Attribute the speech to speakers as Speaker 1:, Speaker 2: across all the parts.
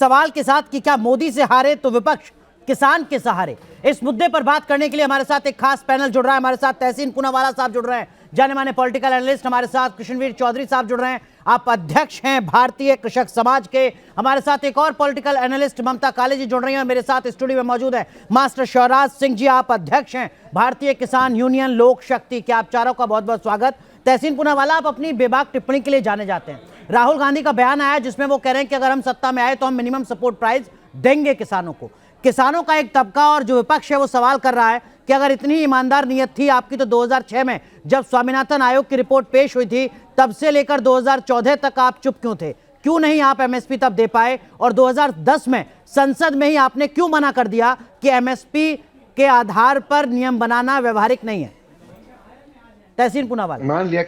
Speaker 1: सवाल के साथ कि क्या मोदी से हारे तो विपक्ष किसान के सहारे। इस मुद्दे पर बात करने के लिए हमारे साथ एक खास पैनल जुड़ रहा है। हमारे साथ तहसीन पूनावाला साहब जुड़ रहे हैं, जाने माने पॉलिटिकल एनालिस्ट। हमारे साथ कृष्णवीर चौधरी साहब जुड़ रहे हैं, आप अध्यक्ष हैं भारतीय कृषक समाज के। हमारे साथ एक और पॉलिटिकल एनालिस्ट ममता काले जी जुड़ रही हैं। मेरे साथ स्टूडियो में मौजूद है मास्टर शिवराज सिंह जी, आप अध्यक्ष हैं भारतीय किसान यूनियन लोक शक्ति के। आप चारों का बहुत बहुत स्वागत। तहसीन पूनावाला, आप अपनी बेबाक टिप्पणी के लिए जाने जाते हैं। राहुल गांधी का बयान आया जिसमें वो कह रहे हैं कि अगर हम सत्ता में आए तो हम मिनिमम सपोर्ट प्राइस देंगे किसानों को। किसानों का एक तबका और जो विपक्ष है वो सवाल कर रहा है कि अगर इतनी ईमानदार नीयत थी आपकी तो 2006 में जब स्वामीनाथन आयोग की रिपोर्ट पेश हुई थी तब से लेकर 2014 तक आप चुप क्यों थे? क्यों नहीं आप एमएसपी तब दे पाए? और 2010 में संसद में ही आपने क्यों मना कर दिया कि एमएसपी के आधार पर नियम बनाना व्यवहारिक नहीं है? तहसीन पूनावाला।
Speaker 2: मान लिया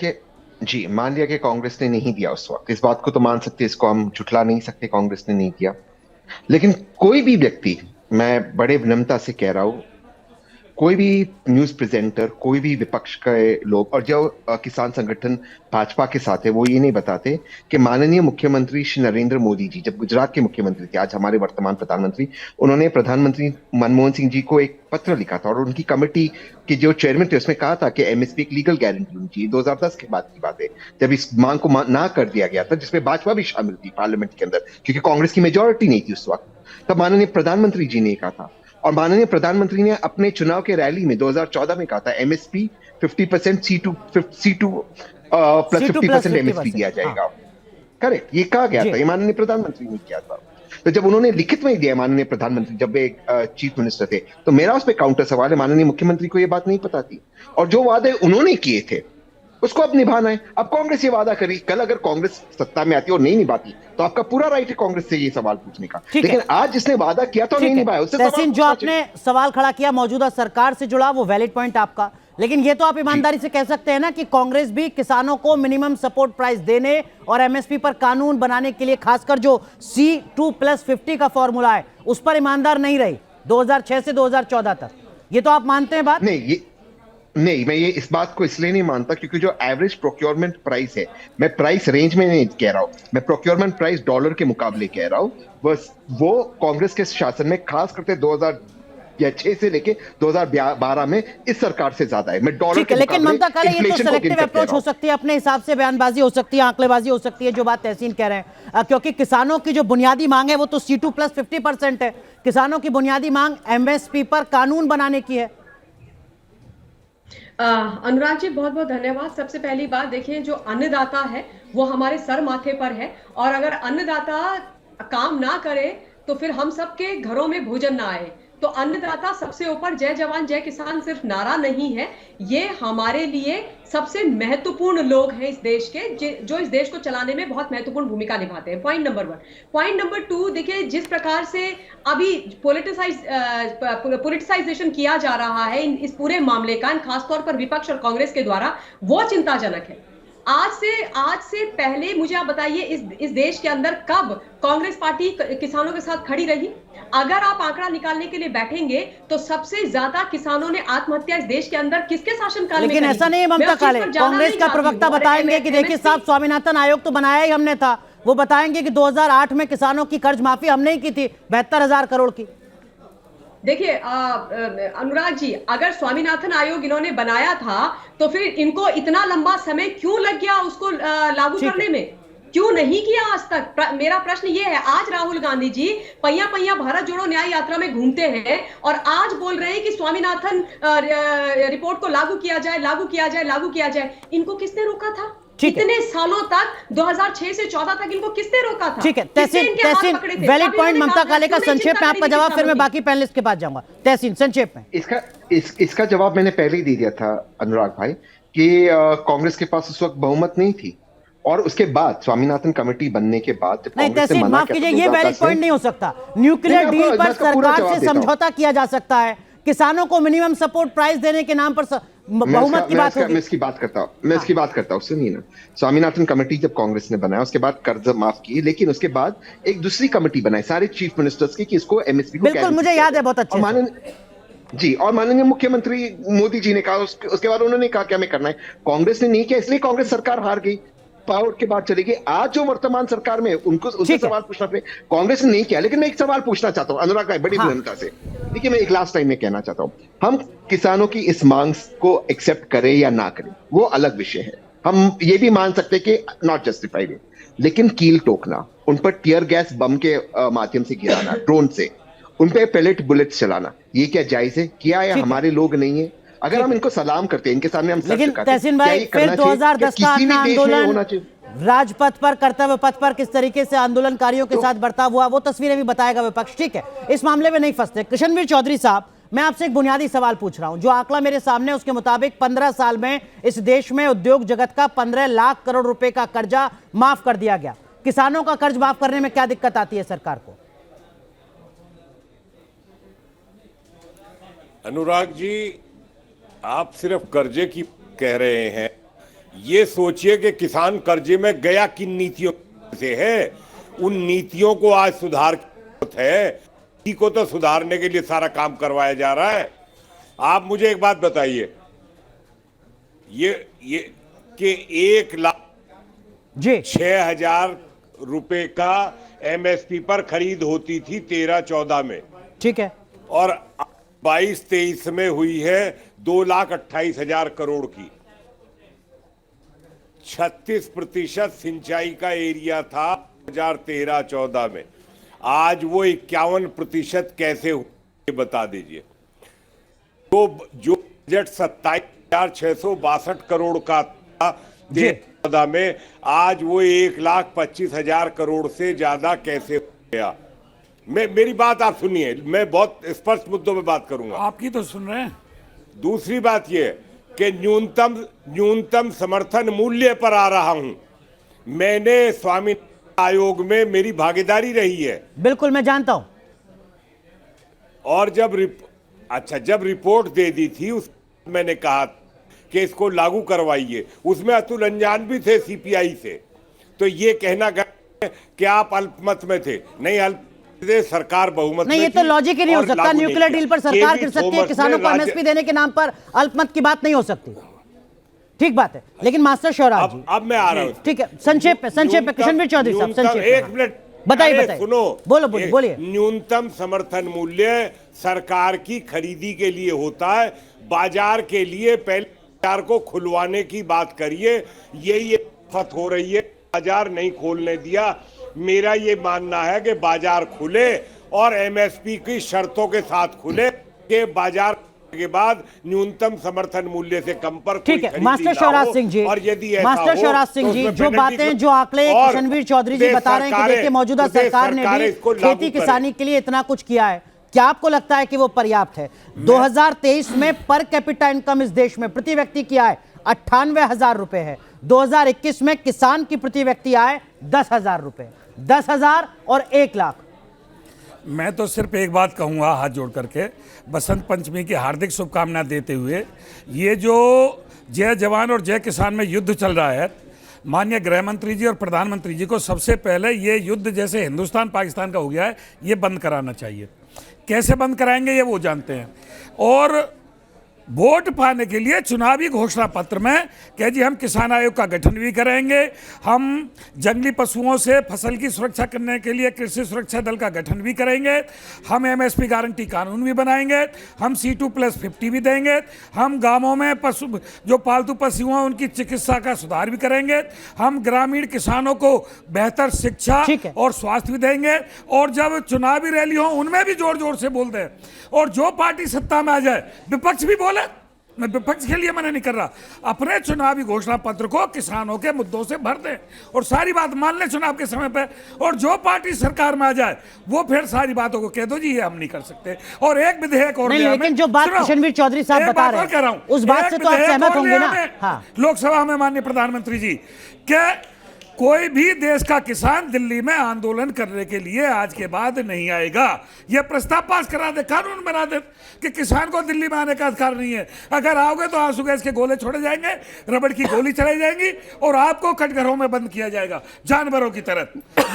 Speaker 2: कि कांग्रेस ने नहीं दिया उस वक्त, इस बात को तो मान सकते, इसको हम झुठला नहीं सकते, कांग्रेस ने नहीं किया। लेकिन कोई भी व्यक्ति, मैं बड़े विनम्रता से कह रहा हूं, कोई भी न्यूज प्रेजेंटर, कोई भी विपक्ष के लोग और जो किसान संगठन भाजपा के साथ है वो ये नहीं बताते कि माननीय मुख्यमंत्री श्री नरेंद्र मोदी जी जब गुजरात के मुख्यमंत्री थे, आज हमारे वर्तमान प्रधानमंत्री, उन्होंने प्रधानमंत्री मनमोहन सिंह जी को एक पत्र लिखा था और उनकी कमेटी के जो चेयरमैन थे उसमें कहा था कि एमएसपी एक लीगल गारंटी होनी चाहिए। 2010 के बाद की बात है जब इस मांग को ना कर दिया गया था, जिसमें भाजपा भी शामिल थी पार्लियामेंट के अंदर, क्योंकि कांग्रेस की मेजोरिटी नहीं थी उस वक्त। तब माननीय प्रधानमंत्री जी ने कहा था और माननीय प्रधानमंत्री ने अपने चुनाव के रैली में 2014 में कहा था एमएसपी 50% C2 प्लस 50% एमएसपी दिया जाएगा। करेक्ट, ये कहा गया था, ये माननीय प्रधानमंत्री ने किया था। तो जब उन्होंने लिखित में दिया माननीय प्रधानमंत्री, जब वे चीफ मिनिस्टर थे, तो मेरा उस पर काउंटर सवाल है, माननीय मुख्यमंत्री को ये बात नहीं पता थी और जो वादे उन्होंने किए थे उसको अब निभाना है। अब कांग्रेस ये वादा करी, कल अगर कांग्रेस सत्ता में आती और नहीं निभाती तो आपका पूरा राइट है कांग्रेस से ये सवाल पूछने का, लेकिन आज जिसने वादा किया तो नहीं निभाया उससे
Speaker 1: तहसीन, जो आपने सवाल खड़ा किया मौजूदा सरकार से जुड़ा, वो वैलिड पॉइंट आपका, लेकिन ये तो आप ईमानदारी से कह सकते हैं ना कि कांग्रेस भी किसानों को मिनिमम सपोर्ट प्राइस देने और एमएसपी पर कानून बनाने के लिए, खासकर जो C2+50 का फॉर्मूला है, उस पर ईमानदार नहीं रही 2006 से 2014 तक। ये तो आप मानते हैं बात?
Speaker 2: नहीं, मैं ये इस बात को इसलिए नहीं मानता क्योंकि जो एवरेज प्रोक्योरमेंट प्राइस है, मैं प्राइस रेंज में नहीं कह रहा हूं, मैं प्रोक्योरमेंट प्राइस डॉलर के मुकाबले कह रहा हूं, बस वो कांग्रेस के शासन में खास करके 2006 से लेके 2012 में इस सरकार से ज्यादा है। मैं डॉलर के,
Speaker 1: लेकिन ममता काले, ये तो सिलेक्टिव अप्रोच हो सकती है, अपने हिसाब से बयानबाजी हो सकती है, आंकड़ेबाजी हो सकती है, जो बात तहसीन कह रहे हैं, क्योंकि किसानों की जो बुनियादी मांग है वो तो C2+50% है। किसानों की बुनियादी मांग एमएसपी पर कानून बनाने की है।
Speaker 3: अनुराग जी, बहुत बहुत धन्यवाद। सबसे पहली बात देखिए, जो अन्नदाता है वो हमारे सर माथे पर है और अगर अन्नदाता काम ना करे तो फिर हम सबके घरों में भोजन ना आए। तो अन्नदाता सबसे ऊपर, जय जवान जय किसान सिर्फ नारा नहीं है, ये हमारे लिए सबसे महत्वपूर्ण लोग हैं इस देश के, जो इस देश को चलाने में बहुत महत्वपूर्ण भूमिका निभाते हैं। Point number 1। पॉइंट नंबर 2, देखिए जिस प्रकार से अभी पॉलिटिसाइजेशन किया जा रहा है इस पूरे मामले का, खासतौर पर विपक्ष और कांग्रेस के द्वारा, वो चिंताजनक है। आज से पहले मुझे आप बताइए इस देश के अंदर कब कांग्रेस पार्टी किसानों के साथ खड़ी रही? अगर आप आंकड़ा निकालने के लिए बैठेंगे तो सबसे ज्यादा किसानों ने आत्महत्या इस देश के अंदर किसके शासनकाल में की?
Speaker 1: लेकिन ऐसा नहीं है ममता काले, कांग्रेस का प्रवक्ता बताएंगे कि देखिए साहब, स्वामीनाथन आयोग तो बनाया ही हमने था। वो बताएंगे कि 2008 में किसानों की कर्ज माफी हमने ही की थी 72,000 करोड़ की।
Speaker 3: देखिए अनुराग जी, अगर स्वामीनाथन आयोग इन्होंने बनाया था तो फिर इनको इतना लंबा समय क्यों लग गया उसको लागू करने में? क्यों नहीं किया आज तक? मेरा प्रश्न ये है। आज राहुल गांधी जी पहिया पहिया भारत जोड़ो न्याय यात्रा में घूमते हैं और आज बोल रहे हैं कि स्वामीनाथन रिपोर्ट को लागू किया जाए। इनको किसने रोका था? कितने सालों तक, 2006 से 14 तक इनको किसने रोका था?
Speaker 1: ठीक है तहसीन, वैलिड पॉइंट ममता काले का। संक्षेप में आपका जवाब, फिर मैं बाकी पैनलिस्ट के पास जाऊंगा। तहसीन, संक्षेप में।
Speaker 2: इसका जवाब मैंने पहले ही दे दिया था अनुराग भाई कि कांग्रेस के पास उस वक्त बहुमत नहीं थी और उसके बाद स्वामीनाथन कमेटी बनने के बाद
Speaker 1: नहीं, तहसीन माफ कीजिए, ये वैलिड पॉइंट नहीं हो सकता। न्यूक्लियर डील पर सरकार से समझौता किया जा सकता है, किसानों को मिनिमम सपोर्ट प्राइस देने के नाम पर बहुमत की बात होगी।
Speaker 2: मैं इसकी बात करता हूँ, सुनिए ना। स्वामीनाथन कमेटी जब कांग्रेस ने बनाया उसके बाद कर्ज माफ किए, लेकिन उसके बाद एक दूसरी कमेटी बनाई सारे चीफ मिनिस्टर्स की कि इसको एमएसपी को,
Speaker 1: बिल्कुल मुझे याद है बहुत अच्छे
Speaker 2: जी, और माननीय मुख्यमंत्री मोदी जी ने कहा, उसके बाद उन्होंने कहा कि हमें करना है। कांग्रेस ने नहीं किया, इसलिए कांग्रेस सरकार हार गई। पावर के बाद चली गई। आज जो वर्तमान सरकार में उनको उनसे सवाल पूछना पड़े, कांग्रेस ने नहीं किया। लेकिन मैं एक सवाल पूछना चाहता हूं अनुराग भाई, बड़ी विनम्रता से। देखिए, मैं एक लास्ट टाइम में कहना चाहता हूं, हम किसानों की इस मांग को एक्सेप्ट करें या ना करें वो अलग विषय है। हम ये भी मान सकते हैं कि नॉट जस्टिफाइड है, लेकिन कील ठोकना, उन पर टीयर गैस बम के माध्यम से गिराना, ड्रोन से उन पे पेलेट बुलेट्स चलाना, ये क्या जायज है? क्या है? हमारे लोग नहीं है? अगर हम इनको सलाम करते हैं, इनके सामने हम सर
Speaker 1: लेकिन
Speaker 2: झुकाते हैं,
Speaker 1: तहसीन
Speaker 2: क्या
Speaker 1: भाई,
Speaker 2: ये
Speaker 1: फिर
Speaker 2: करना चाहिए?
Speaker 1: 2010 का
Speaker 2: किसी भी
Speaker 1: अपना
Speaker 2: देश में होना
Speaker 1: आंदोलन
Speaker 2: चाहिए?
Speaker 1: राजपथ पर, कर्तव्य पथ पर किस तरीके से आंदोलनकारियों के साथ बर्ताव हुआ वो तस्वीरें भी बताएगा विपक्ष। ठीक है, इस मामले में नहीं फंसते। कृष्णवीर चौधरी साहब, मैं आपसे एक बुनियादी सवाल पूछ रहा हूं। जो आंकड़ा मेरे सामने, उसके मुताबिक 15 साल में इस देश में उद्योग जगत का 15 लाख करोड़ रुपए का कर्जा माफ कर दिया गया। किसानों का कर्ज माफ करने में क्या दिक्कत आती है सरकार को?
Speaker 4: अनुराग जी, आप सिर्फ कर्जे की कह रहे हैं। ये सोचिए कि किसान कर्जे में गया किन नीतियों से है। उन नीतियों को आज सुधार की जरूरत है। नीति को तो सुधारने के लिए सारा काम करवाया जा रहा है। आप मुझे एक बात बताइए, ये कि 1,06,000 रुपए का एमएसपी पर खरीद होती थी 13-14 में,
Speaker 1: ठीक है,
Speaker 4: और 22-23 में हुई है 2,28,000 करोड़ की। 36% सिंचाई का एरिया था 2013-14 में। आज वो 51% कैसे हुआ, ये बता दीजिए। तो जो बजट 27,662 करोड़ का था 13-14 में, आज वो 1,25,000 करोड़ से ज्यादा कैसे हो गया? मेरी बात आप सुनिए, मैं बहुत स्पष्ट मुद्दों में बात करूंगा।
Speaker 5: आपकी तो सुन रहे हैं।
Speaker 4: दूसरी बात यह कि न्यूनतम समर्थन मूल्य पर आ रहा हूं। मैंने स्वामी आयोग में मेरी भागीदारी रही है।
Speaker 1: बिल्कुल, मैं जानता हूं।
Speaker 4: और जब रिपोर्ट दे दी थी, उस मैंने कहा कि इसको लागू करवाइए। उसमें अतुल अंजान भी थे सीपीआई से। तो ये कहना कि आप अल्पमत में थे, नहीं, अल्प सरकार बहुमत
Speaker 1: नहीं,
Speaker 4: में
Speaker 1: ये तो लॉजिक ही नहीं हो सकता। न्यूक्लियर डील पर सरकार गिर सकती है, किसानों को एमएसपी देने के नाम पर अल्पमत की बात नहीं हो सकती। ठीक बात है, लेकिन मास्टर शिवराज जी,
Speaker 4: अब मैं आ रहा हूं।
Speaker 1: ठीक है, संक्षेप में कृष्णवीर चौधरी साहब, संक्षेप।
Speaker 4: एक मिनट
Speaker 1: बताइए,
Speaker 4: सुनो,
Speaker 1: बोलिए।
Speaker 4: न्यूनतम समर्थन मूल्य सरकार की खरीदी के लिए होता है, बाजार के लिए पहले बाजार को खुलवाने की बात करिए। यही फत हो रही है, बाजार नहीं खोलने दिया। मेरा ये मानना है कि बाजार खुले और एमएसपी की शर्तों के साथ खुले, कि बाजार के बाद न्यूनतम समर्थन मूल्य से कम पर
Speaker 1: ठीक है। मास्टर शिवराज सिंह जी, मास्टर शिवराज सिंह जी, जो बातें, जो आंकड़े कृष्णवीर चौधरी जी बता रहे हैं कि देखिए मौजूदा सरकार ने भी खेती किसानी के लिए इतना कुछ किया है, क्या आपको लगता है कि वो पर्याप्त है? 2023 में पर कैपिटा इनकम इस देश में प्रति व्यक्ति की आय 98,000 रुपए है। 2021 में किसान की प्रति व्यक्ति आय 10,000 रुपए, 10,000 और 1 लाख।
Speaker 5: मैं तो सिर्फ एक बात कहूंगा हाथ जोड़ करके, बसंत पंचमी की हार्दिक शुभकामनाएं देते हुए, ये जो जय जवान और जय किसान में युद्ध चल रहा है, माननीय गृह मंत्री जी और प्रधानमंत्री जी को सबसे पहले ये युद्ध जैसे हिंदुस्तान पाकिस्तान का हो गया है, ये बंद कराना चाहिए। कैसे बंद कराएंगे ये वो जानते हैं। और वोट पाने के लिए चुनावी घोषणा पत्र में कह जी हम किसान आयोग का गठन भी करेंगे, हम जंगली पशुओं से फसल की सुरक्षा करने के लिए कृषि सुरक्षा दल का गठन भी करेंगे, हम एमएसपी गारंटी कानून भी बनाएंगे, हम C2+50 भी देंगे, हम गांवों में पशु जो पालतू पशु हैं उनकी चिकित्सा का सुधार भी करेंगे, हम ग्रामीण किसानों को बेहतर शिक्षा और स्वास्थ्य भी देंगे। और जब चुनावी रैली हो उनमें भी जोर जोर से बोल दें। और जो पार्टी सत्ता में आ जाए, विपक्ष भी बोले, मैं विपक्ष के लिए मना नहीं कर रहा, अपने चुनावी घोषणा पत्र को किसानों के मुद्दों से भर दें और सारी बात मान लें चुनाव के समय पे। और जो पार्टी सरकार में आ जाए वो फिर सारी बातों को कह दो जी ये हम नहीं कर सकते। और एक विधेयक और
Speaker 1: नहीं, लेकिन जो बात कृष्णवीर चौधरी साहब बता रहे हैं उस बात से तो आप सहमत होंगे ना? हाँ।
Speaker 5: लोकसभा में माननीय प्रधानमंत्री जी, क्या कोई भी देश का किसान दिल्ली में आंदोलन करने के लिए आज के बाद नहीं आएगा? यह प्रस्ताव पास करा दे, कानून बना दे कि किसान को दिल्ली में आने का अधिकार नहीं है। अगर आओगे तो आंसू गैस के गोले छोड़े जाएंगे, रबड़ की गोली चलाई जाएंगी और आपको कटघरों में बंद किया जाएगा जानवरों की तरह।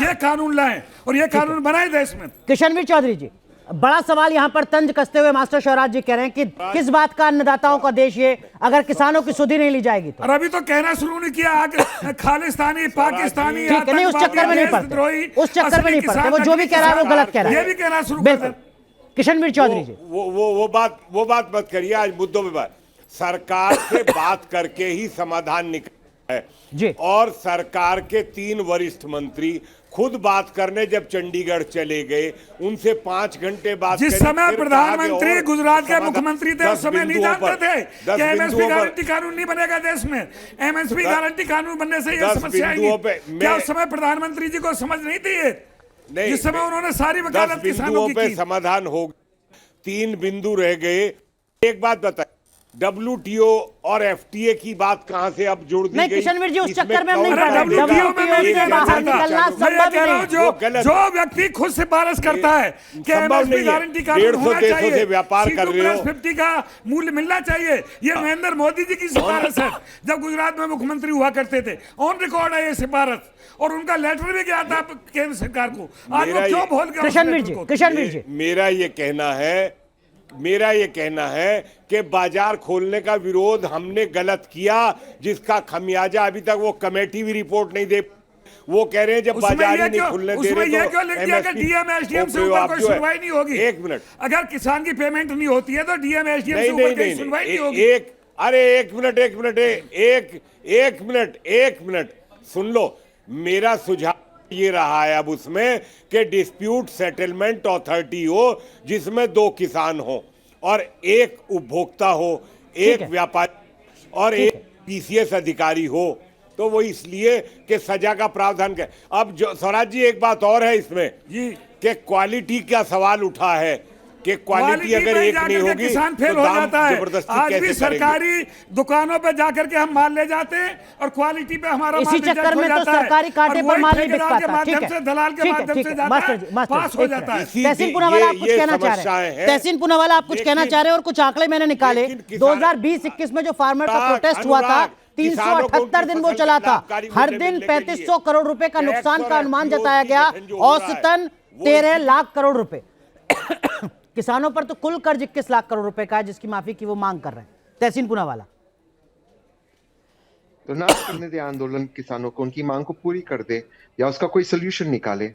Speaker 5: यह कानून लाएं और यह कानून बनाए देश में।
Speaker 1: कृष्णवीर चौधरी जी, बड़ा सवाल यहाँ पर तंज कसते हुए मास्टर शिवराज जी कह रहे हैं कि किस बात का अन्नदाताओं का देश ये, अगर किसानों की सुधि नहीं ली जाएगी तो।
Speaker 5: और अभी तो कहना शुरू नहीं किया खालिस्तानी पाकिस्तानी
Speaker 1: ठीक है, नहीं उस चक्कर में नहीं पड़ते, उस चक्कर में नहीं पड़ते, वो जो भी कह रहा है वो गलत कह रहा है,
Speaker 5: ये भी कहना शुरू
Speaker 1: बिल्कुल। किशनवीर चौधरी जी,
Speaker 4: वो बात मत करिए, आज मुद्दों पे बात, सरकार से बात करके ही समाधान निकला है
Speaker 1: जी।
Speaker 4: और सरकार के 3 वरिष्ठ मंत्री खुद बात करने जब चंडीगढ़ चले गए, उनसे 5 घंटे बात
Speaker 5: जिस समय प्रधानमंत्री गुजरात के मुख्यमंत्री थे उस समय नहीं जानते थे कि एमएसपी गारंटी कानून नहीं बनेगा देश में। एमएसपी गारंटी कानून बनने से यह समस्या आएगी। क्या उस समय प्रधानमंत्री जी को समझ नहीं थी नहीं, जिस समय उन्होंने सारी वकालत किसानों की
Speaker 4: समाधान हो, 3 बिंदु रह गए। एक बात बताइए, WTO और FTA की बात कहां से अब जोड़ दी गई?
Speaker 1: किशनवीर जी उस चक्कर में हम नहीं पड़ रहे।
Speaker 5: WTO में बाहर निकलना संभव नहीं। जो व्यक्ति खुद सिफारिश करता है कि एमएसपी गारंटी कानून होना चाहिए,
Speaker 4: व्यापार कर रहे हो,
Speaker 5: 50 का मूल्य मिलना चाहिए, ये नरेंद्र मोदी जी की सिफारिश है। जब गुजरात में मुख्यमंत्री हुआ करते थे, ऑन रिकॉर्ड है ये सिफारिश, और उनका लेटर भी गया था केंद्र सरकार को। आज वो क्यों भूल गए?
Speaker 1: किशनवीर जी,
Speaker 4: मेरा ये कहना है कि बाजार खोलने का विरोध हमने गलत किया, जिसका खमियाजा अभी तक वो कमेटी भी रिपोर्ट नहीं दे। वो कह रहे हैं जब बाजार ही नहीं खुलने दे रहे तो
Speaker 5: डीएम एसडीएम से ऊपर कोई सुनवाई नहीं होगी।
Speaker 4: एक मिनट,
Speaker 5: अगर किसान की पेमेंट नहीं होती है तो डीएम एसडीएम से ऊपर कोई सुनवाई नहीं होगी। एक मिनट सुन लो, मेरा सुझाव ये रहा है अब उसमें कि डिस्प्यूट सेटलमेंट अथॉरिटी हो जिसमें 2 किसान हो और 1 उपभोक्ता हो, 1 व्यापारी और 1 पीसीएस अधिकारी हो, तो वो इसलिए कि सजा का प्रावधान क्या। अब जो स्वराज जी, एक बात और है इसमें जी कि क्वालिटी का सवाल उठा है कि क्वालिटी अगर एक नहीं होगी किसान फेल
Speaker 4: तो
Speaker 5: हो
Speaker 4: दाम
Speaker 5: जाता है।
Speaker 4: जबरदस्ती
Speaker 5: आज
Speaker 4: कैसे
Speaker 5: भी सरकारी दुकानों पे जाकर के हम माल ले जाते हैं और क्वालिटी पे हमारा
Speaker 1: इसी चक्कर में तो सरकारी कांटे पर माल नहीं बिक पाता। ठीक है,
Speaker 5: दलाल के माध्यम से पास हो जाता है।
Speaker 1: तहसीन पूनावाला आप कुछ कहना चाह रहे हैं? तहसीन पूनावाला आप कुछ कहना चाह रहे हैं? और कुछ आंकड़े मैंने निकाले, 2020-21 में जो फार्मर का प्रोटेस्ट हुआ था, 378 दिन वो चला था, हर दिन 3500 करोड़ रुपए का नुकसान का अनुमान जताया गया, औसतन 13 लाख करोड़ रुपए। किसानों पर तो कुल कर्ज 21 लाख करोड़ रुपए का है जिसकी माफी की वो मांग कर रहे हैं। तहसीन पूनावाला,
Speaker 2: तो ना करने दे आंदोलन, किसानों को उनकी मांग को पूरी कर दे या उसका कोई सोल्यूशन निकाले।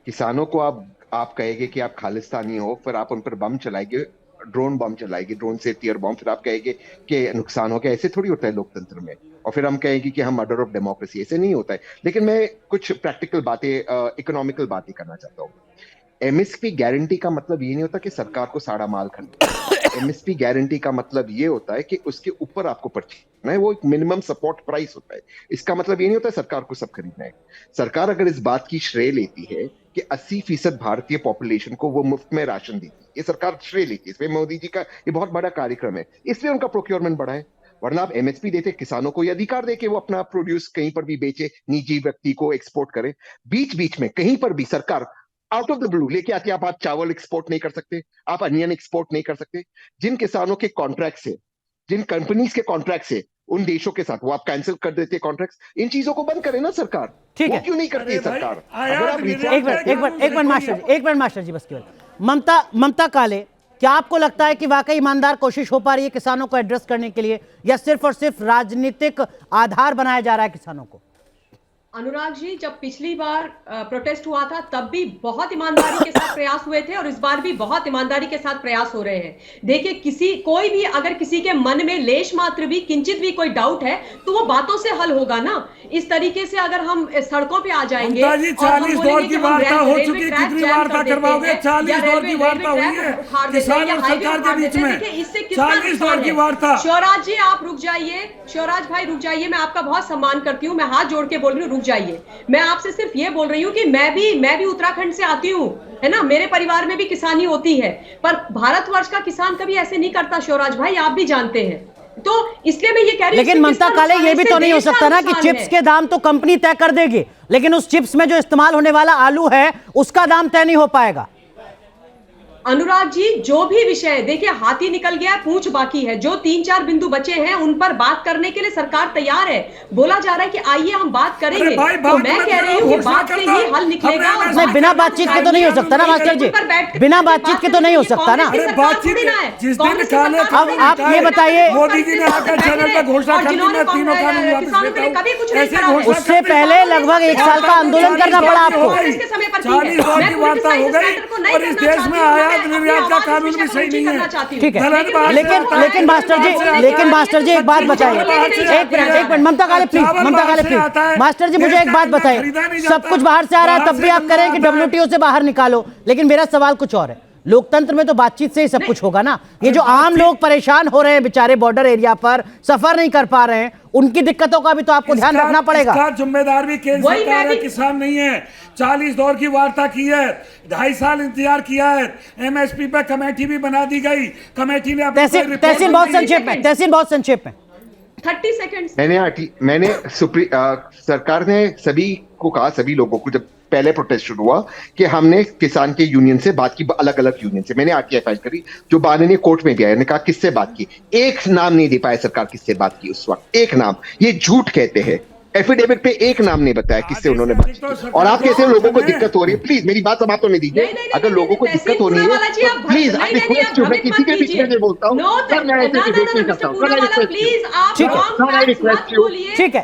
Speaker 2: किसानों को आप कहेंगे कि आप खालिस्तानी हो, फिर आप उन पर बम चलाएंगे, ड्रोन बम चलाएंगे, ड्रोन से टीयर बम, फिर आप कहेंगे कि नुकसान हो गया। ऐसे थोड़ी होता है लोकतंत्र में। और फिर हम कहेंगे कि हम मर्डर ऑफ डेमोक्रेसी, ऐसे नहीं होता है। लेकिन मैं कुछ प्रैक्टिकल बातें, इकोनॉमिकल बातें करना चाहता हूँ। एमएसपी गारंटी का मतलब ये नहीं होता कि सरकार को सारा माल खरीदना। एमएसपी गारंटी का मतलब ये होता है कि उसके ऊपर आपको परचेज है, वो एक मिनिमम सपोर्ट प्राइस होता है। इसका मतलब ये नहीं होता सरकार को सब खरीदना है। सरकार अगर इस बात की श्रेय लेती है कि 80% भारतीय पॉपुलेशन को वो मुफ्त में राशन देती है, ये सरकार श्रेय लेती है, इसमें मोदी जी का ये बहुत बड़ा कार्यक्रम है, इसलिए उनका प्रोक्योरमेंट बढ़ा है। वरना आप एमएसपी देते, किसानों को ये अधिकार दे के वो अपना प्रोड्यूस कहीं पर भी बेचे, निजी व्यक्ति को एक्सपोर्ट करे। बीच बीच में कहीं पर भी सरकार आउट ऑफ द ब्लू लेके आती है, आप चावल एक्सपोर्ट नहीं कर सकते, आप अनियन एक्सपोर्ट नहीं कर सकते। जिन किसानों के कॉन्ट्रैक्ट से, जिन कंपनीज के कॉन्ट्रैक्ट से उन देशों के साथ वो आप कैंसिल कर देते कॉन्ट्रैक्ट्स। इन चीजों को बंद करे ना सरकार।
Speaker 1: ठीक है,
Speaker 2: क्यों नहीं करती है सरकार?
Speaker 1: एक मिनट मास्टर जी, बस केवल ममता काले, क्या आपको लगता है कि वाकई ईमानदार कोशिश हो पा रही है किसानों को एड्रेस करने के लिए, या सिर्फ और सिर्फ राजनीतिक आधार बनाया जा रहा है किसानों को?
Speaker 3: अनुराग जी, जब पिछली बार प्रोटेस्ट हुआ था तब भी बहुत ईमानदारी के साथ प्रयास हुए थे और इस बार भी बहुत ईमानदारी के साथ प्रयास हो रहे हैं। देखिए, कोई भी अगर किसी के मन में लेश मात्र भी, किंचित भी कोई डाउट है तो वो बातों से हल होगा ना। इस तरीके से अगर हम सड़कों पे आ जाएंगे,
Speaker 5: 40 दौर की वार्ता हो चुकी, कितनी वार्ता करवाओगे? 40 दौर की वार्ता हुई है किसान और सरकार के बीच में, 40 दौर की वार्ता।
Speaker 3: शिवराज जी आप रुक जाइए, शिवराज भाई रुक जाइए, मैं आपका बहुत सम्मान करती हूँ, मैं हाथ जोड़ के बोल रही हूँ, जाइए। मैं आपसे सिर्फ ये बोल रही हूं कि मैं भी उत्तराखंड से आती हूं, है ना, मेरे परिवार में भी किसानी होती है, पर भारतवर्ष का किसान कभी ऐसे नहीं करता शिवराज भाई, आप भी जानते हैं। तो इसलिए मैं ये कह रही हूं।
Speaker 1: लेकिन ममता काले, ये भी तो नहीं हो सकता ना कि चिप्स के दाम तो कंपनी तय कर देगी, लेकिन उस चिप्स में जो इस्तेमाल होने वाला आलू है उसका दाम तय नहीं हो पाएगा।
Speaker 3: अनुराग जी, जो भी विषय है, देखिए हाथी निकल गया है, पूंछ बाकी है। जो 3-4 बिंदु बचे हैं उन पर बात करने के लिए सरकार तैयार है। बोला जा रहा है कि आइए हम बात करेंगे, तो मैं कह रही हूँ कि बात से ही हल निकलेगा।
Speaker 1: नहीं, बिना बातचीत के तो नहीं हो सकता ना मास्टर जी, बिना बातचीत के तो नहीं हो सकता ना।
Speaker 5: जिस दिन निकाले,
Speaker 1: अब आप ये बताइए,
Speaker 5: मोदी जी ने आकर चैनल पर घोषणा कर दी, मैं तीनों कानून वापस लेता हूं। ऐसे घोषणा
Speaker 1: उससे पहले लगभग 1 साल का आंदोलन करना पड़ा आपको।
Speaker 5: 40 बार की वार्ता हो गई और इस देश में आयात निर्यात का कानून भी सही नहीं है।
Speaker 1: ठीक है, लेकिन मास्टर जी एक बात बताइए, एक मिनट ममता काले प्लीज, मास्टर जी मुझे एक बात बताइए, सब कुछ बाहर से आ रहा है तब भी आप करें कि WTO से बाहर निकालो, लेकिन मेरा सवाल कुछ और है। लोकतंत्र में तो बातचीत से ही सब कुछ होगा ना। ये जो आम लोग परेशान हो रहे हैं बेचारे, बॉर्डर एरिया पर सफर नहीं कर पा रहे हैं, उनकी दिक्कतों का भी तो आपको ध्यान रखना पड़ेगा।
Speaker 5: इसका जिम्मेदार भी केंद्र सरकार है, किसान नहीं है। 40 दौर की वार्ता की है, 2.5 साल इंतजार किया है, MSP पे कमेटी भी बना दी गई, कमेटी ने
Speaker 1: तहसीन बहुत संक्षेप में
Speaker 3: 30 सेकंड्स।
Speaker 2: मैंने सरकार ने सभी को कहा, सभी लोगों को, जब पहले प्रोटेस्ट शुरू हुआ, कि हमने किसान के यूनियन से बात की, अलग अलग यूनियन से। मैंने RTI फाइल करी, जो माननीय कोर्ट में भी आया, ने कहा किससे बात की। एक नाम नहीं दे पाया सरकार किससे बात की उस वक्त, एक नाम। ये झूठ कहते हैं, एफिडेविट पे एक नाम नहीं बताया किससे उन्होंने बात की। और आप कहते हैं लोगों को दिक्कत हो रही है, प्लीज मेरी बात समाप्त होने दीजिए। अगर लोगों को दिक्कत हो रही है तो प्लीज, आप रिक्वेस्ट, मैं किसी के बीच में बोलता हूँ, मैं ऐसे डिबेट नहीं करता हूँ।
Speaker 1: ठीक है,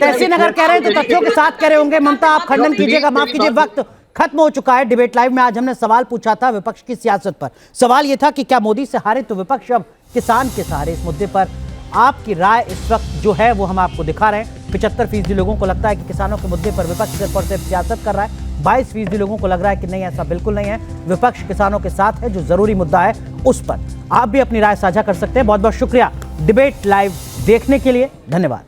Speaker 1: तहसीन अगर कह रहे हैं तो तथ्यों के साथ कह रहे होंगे। ममता आप खंडन कीजिएगा, माफ कीजिए, वक्त खत्म हो चुका है। डिबेट लाइव में आज हमने सवाल पूछा था विपक्ष की सियासत पर। सवाल यह था कि क्या मोदी से हारे तो विपक्ष अब किसान के सहारे। इस मुद्दे पर आपकी राय इस वक्त जो है वो हम आपको दिखा रहे हैं। 75% लोगों को लगता है कि किसानों के मुद्दे पर विपक्ष सिर्फ और सिर्फ सियासत कर रहा है। 22% लोगों को लग रहा है कि नहीं, ऐसा बिल्कुल नहीं है, विपक्ष किसानों के साथ है। जो जरूरी मुद्दा है उस पर आप भी अपनी राय साझा कर सकते हैं। बहुत बहुत शुक्रिया डिबेट लाइव देखने के लिए, धन्यवाद।